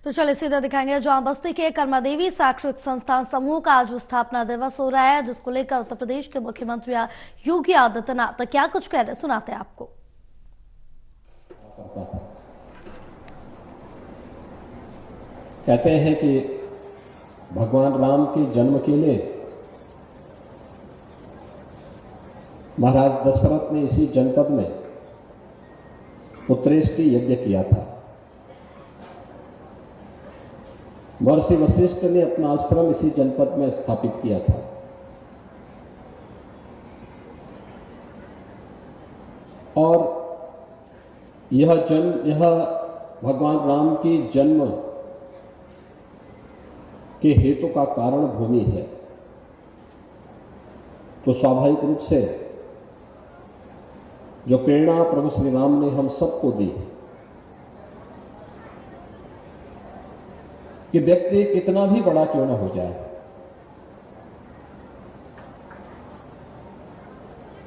तो चलिए सीधा दिखाएंगे जहां बस्ती के कर्मा देवी शैक्षिक संस्थान समूह का आज स्थापना दिवस हो रहा है, जिसको लेकर उत्तर प्रदेश के मुख्यमंत्री योगी आदित्यनाथ क्या कुछ कह रहे सुनाते हैं आपको। कहते हैं कि भगवान राम के जन्म के लिए महाराज दशरथ ने इसी जनपद में पुत्रेष्टि यज्ञ किया था। महर्षि वशिष्ठ ने अपना आश्रम इसी जनपद में स्थापित किया था। और यह भगवान राम की जन्म के हेतु का कारण भूमि है। तो स्वाभाविक रूप से जो प्रेरणा प्रभु श्री राम ने हम सबको दी कि व्यक्ति कितना भी बड़ा क्यों ना हो जाए,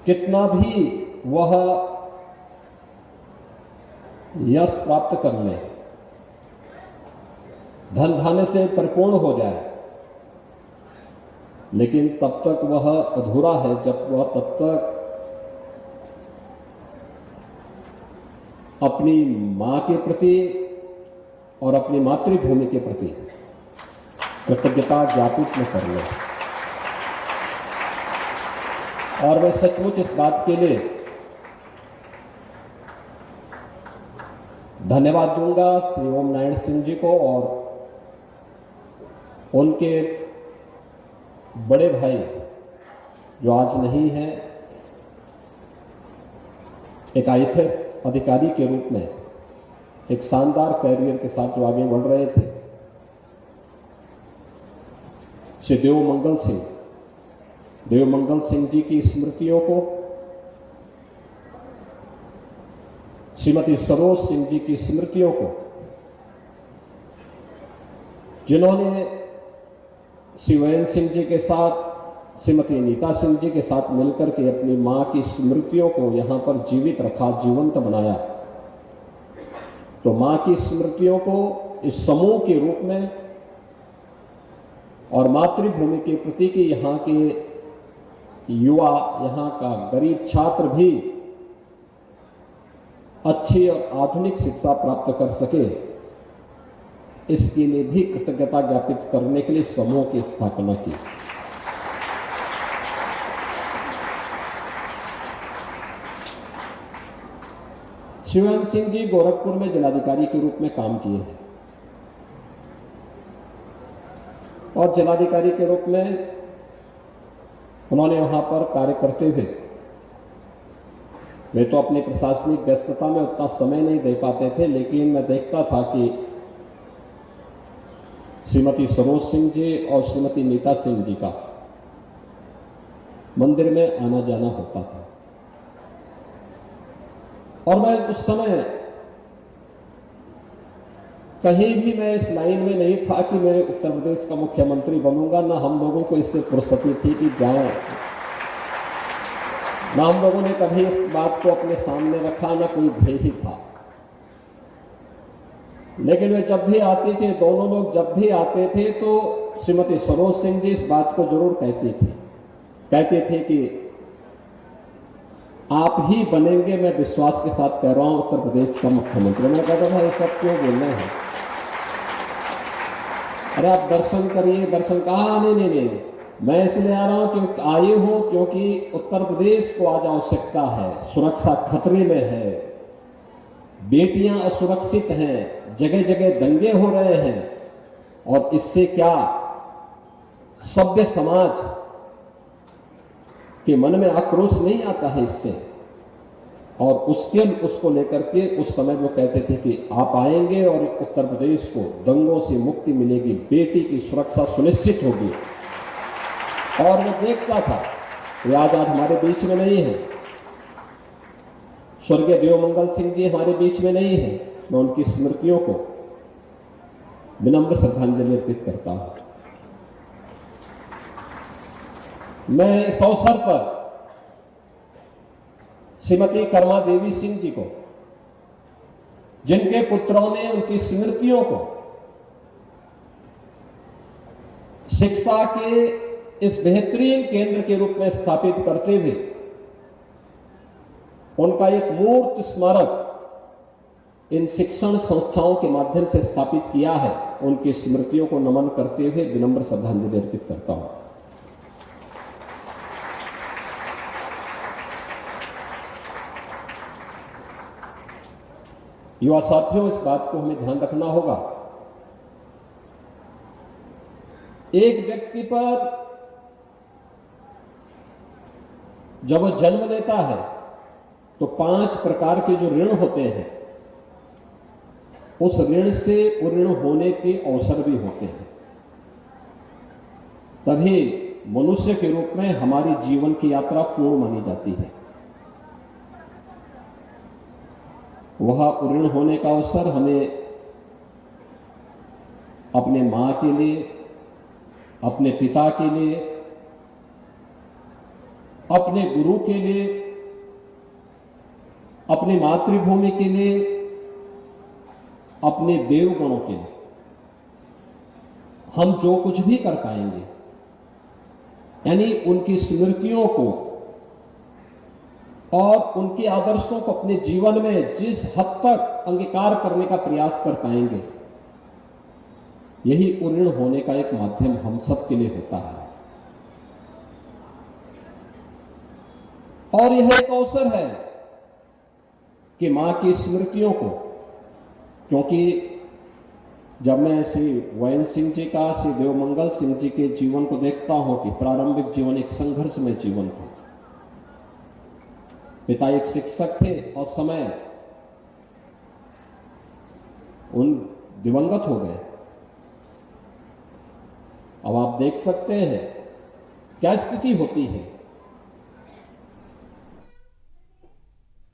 कितना भी वह यश प्राप्त कर ले, धन धान्य से परिपूर्ण हो जाए, लेकिन तब तक वह अधूरा है जब वह तब तक अपनी मां के प्रति और अपनी मातृभूमि के प्रति कृतज्ञता ज्ञापित न कर ले। और मैं सचमुच इस बात के लिए धन्यवाद दूंगा श्री ओम नारायण सिंह जी को और उनके बड़े भाई जो आज नहीं हैं, एक आईएएस अधिकारी के रूप में एक शानदार कैरियर के साथ जो आगे बढ़ रहे थे, श्री देवमंगल सिंह जी की स्मृतियों को, श्रीमती सरोज सिंह जी की स्मृतियों को, जिन्होंने श्री वीरेंद्र सिंह जी के साथ, श्रीमती नीता सिंह जी के साथ मिलकर के अपनी मां की स्मृतियों को यहां पर जीवित रखा, जीवंत बनाया। तो मां की स्मृतियों को इस समूह के रूप में और मातृभूमि के प्रति कि यहां के युवा, यहां का गरीब छात्र भी अच्छी और आधुनिक शिक्षा प्राप्त कर सके, इसके लिए भी कृतज्ञता ज्ञापित करने के लिए समूह की स्थापना की। शिवानंद सिंह जी गोरखपुर में जिलाधिकारी के रूप में काम किए हैं और जिलाधिकारी के रूप में उन्होंने वहां पर कार्य करते हुए वे तो अपनी प्रशासनिक व्यस्तता में उतना समय नहीं दे पाते थे, लेकिन मैं देखता था कि श्रीमती सरोज सिंह जी और श्रीमती नीता सिंह जी का मंदिर में आना जाना होता था। और मैं उस समय कहीं भी मैं इस लाइन में नहीं था कि मैं उत्तर प्रदेश का मुख्यमंत्री बनूंगा, ना हम लोगों को इससे फुर्सती थी कि जाएं, ना हम लोगों ने कभी इस बात को अपने सामने रखा, ना कोई ध्येय ही था। लेकिन वे जब भी आते थे, दोनों लोग जब भी आते थे, तो श्रीमती सरोज सिंह जी इस बात को जरूर कहते थे कि आप ही बनेंगे, मैं विश्वास के साथ कह रहा हूं, उत्तर प्रदेश का मुख्यमंत्री। मैं कहता था ये सब क्यों बोलना है, अरे आप दर्शन करिए। दर्शन कहा नहीं, मैं इसलिए आ रहा हूं क्योंकि उत्तर प्रदेश को आज आवश्यकता है, सुरक्षा खतरे में है, बेटियां असुरक्षित हैं, जगह जगह दंगे हो रहे हैं, और इससे क्या सभ्य समाज के मन में आक्रोश नहीं आता है इससे। और उसको लेकर के उस समय वो कहते थे कि आप आएंगे और उत्तर प्रदेश को दंगों से मुक्ति मिलेगी, बेटी की सुरक्षा सुनिश्चित होगी। और मैं देखता था वे आज हमारे बीच में नहीं है, स्वर्गीय देवमंगल सिंह जी हमारे बीच में नहीं है। मैं उनकी स्मृतियों को विनम्र श्रद्धांजलि अर्पित करता हूं। मैं इस अवसर पर श्रीमती कर्मा देवी सिंह जी को, जिनके पुत्रों ने उनकी स्मृतियों को शिक्षा के इस बेहतरीन केंद्र के रूप में स्थापित करते हुए उनका एक मूर्त स्मारक इन शिक्षण संस्थाओं के माध्यम से स्थापित किया है। उनकी स्मृतियों को नमन करते हुए विनम्र श्रद्धांजलि अर्पित करता हूं। युवा साथियों, इस बात को हमें ध्यान रखना होगा, एक व्यक्ति पर जब वह जन्म लेता है तो 5 प्रकार के जो ऋण होते हैं, उस ऋण से ऋण होने के अवसर भी होते हैं। तभी मनुष्य के रूप में हमारी जीवन की यात्रा पूर्ण मानी जाती है। वह ऋण होने का अवसर हमें अपने मां के लिए, अपने पिता के लिए, अपने गुरु के लिए, अपनी मातृभूमि के लिए, अपने देवगणों के लिए, हम जो कुछ भी कर पाएंगे, यानी उनकी स्मृतियों को और उनके आदर्शों को अपने जीवन में जिस हद तक अंगीकार करने का प्रयास कर पाएंगे, यही ऋण होने का एक माध्यम हम सब के लिए होता है। और यह एक अवसर है कि मां की स्मृतियों को, क्योंकि जब मैं श्री वैन सिंह जी का, श्री देवमंगल सिंह जी के जीवन को देखता हूं कि प्रारंभिक जीवन एक संघर्षमय जीवन था। पिता एक शिक्षक थे और समय उन दिवंगत हो गए। अब आप देख सकते हैं क्या स्थिति होती है।